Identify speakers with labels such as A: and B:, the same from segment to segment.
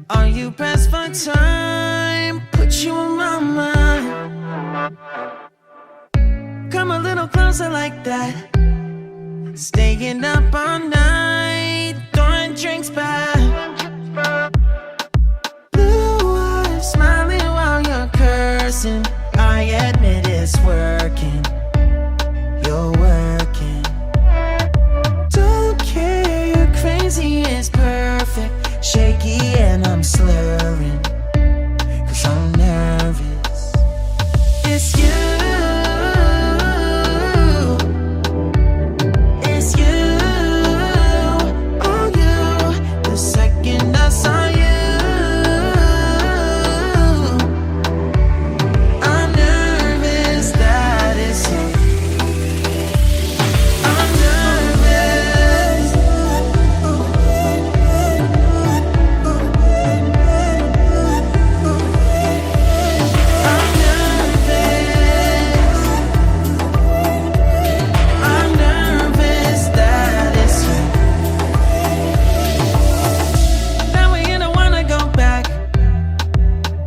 A: Are you pressed for time? Put you in my mind. Come a little closer like that. Staying up all night, throwing drinks back. Blue eyes smiling while you're cursing. I admit it's working. You're working. Don't care, you're crazy, it's perfect. Shaky and I'm slurring, 'cause I'm nervous. It's you. It's you. Oh, you. The second I saw you, I'm nervous that it's you. I'm nervous. I'm nervous. I'm nervous that it's you. Now we don't wanna go back.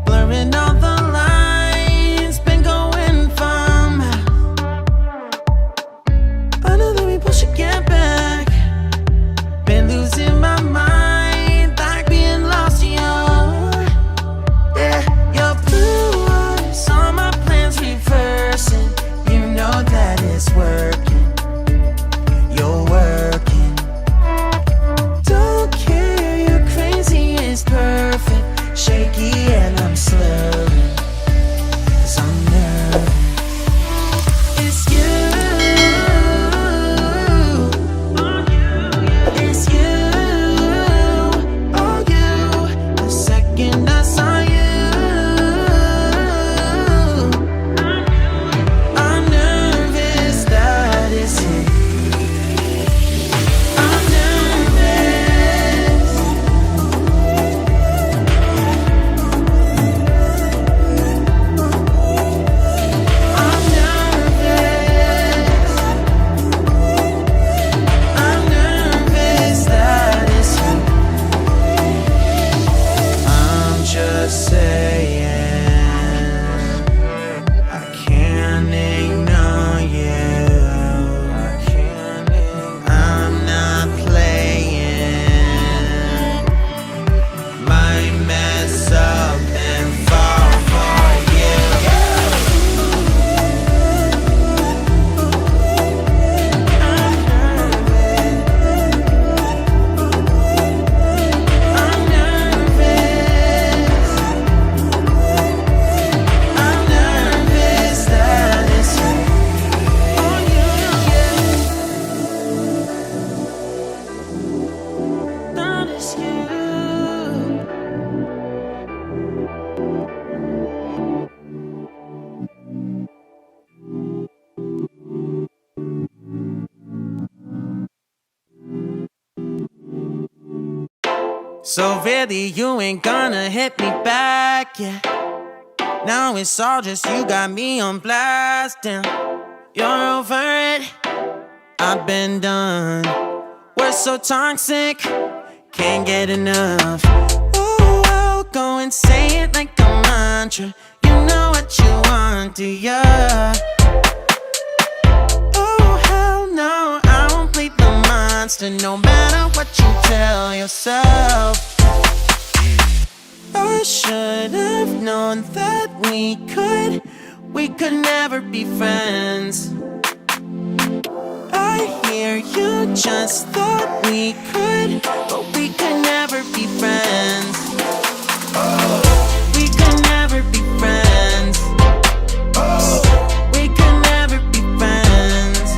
A: Blurring all the lines, been going from. I know that we both should get back. Been losing my mind, like being lost in yeah, your blue eyes, all my plans reversing. You know that it's working. You're working. Don't care, you're crazy, it's perfect. Shaky and I'm slurring, 'cause I'm nervous. It's you. It's you. Oh, you. The second I saw you, I'm nervous that it's you. I'm nervous. I'm nervous. I'm nervous that it's you. I'm just saying, I can't ignore you. I'm not playing. Might mess up and fall for you. I'm nervous. I'm nervous that it's you. Oh, you, that it's you. So really you ain't gonna hit me back, yeah. Now it's all just you got me on blast, damn. You're over it, I've been done. We're so toxic, can't get enough. Oh, I'll go and say it like a mantra. You know what you want, do ya? Oh, hell no, I won't play the monster, no matter what you tell yourself. I should have known that we could never be friends. I hear you just thought we could, but we could never be friends. We could never be friends. We could never be friends.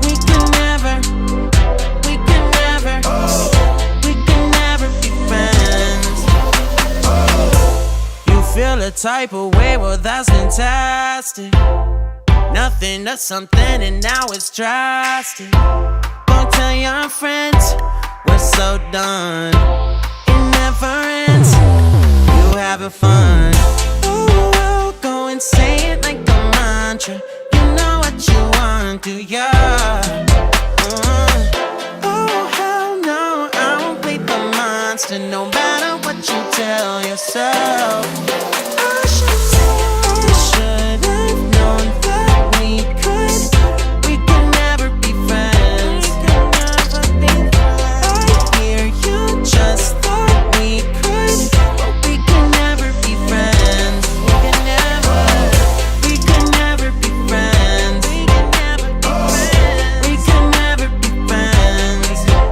A: We could never. We could never. We could never be friends. You feel a type of way, well that's fantastic. Nothing to something and now it's drastic. Don't tell your friends we're so done. It never ends. You having fun? Oh, I'll go and say it like a mantra. You know what you want, do ya? Oh hell no, I won't play the constant no matter what you tell yourself. I should have known that we could never be friends. I hear you just thought we could, but we can never be friends. We can never be friends. We can never be friends. We can never be friends.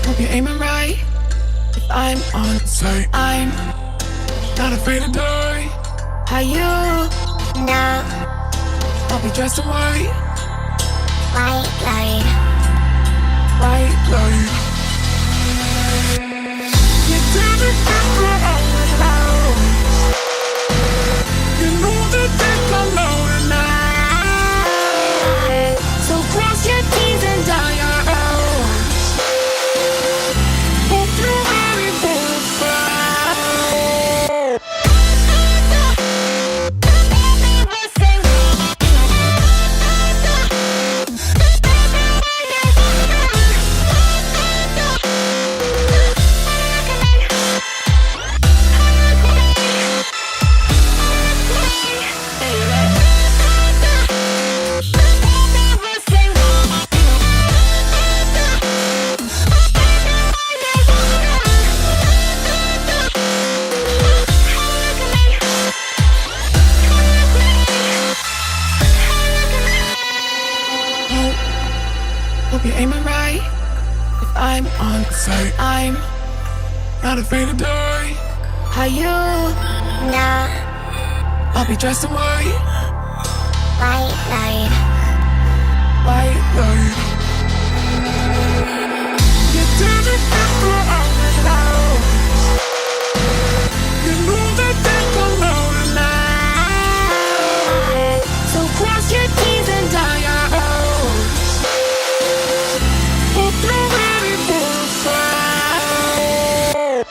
B: Hope you're aiming right. If I'm on site, I'm not afraid to die. How you?
C: No,
B: I'll be dressed in white,
C: white light.
B: white light. You tell me people all alone. You know that they come out tonight. So cross your T's and dot your O's. Hope you're ready for a fight. Hope you're aiming right. If I'm on site, I'm not afraid to die. How you?
C: No,
B: I'll be dressed in white,
C: white light.
B: white light. You tell me people all alone. You know that they come out tonight. So cross your T's and dot your O's. Hope you're ready for a fight.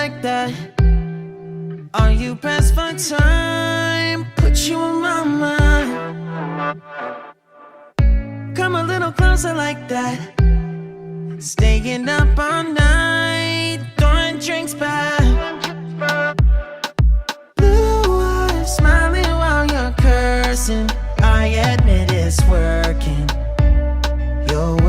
A: like that? Are you pressed for time? Put you in my mind. Come a little closer like that. Staying up all night, throwing drinks back.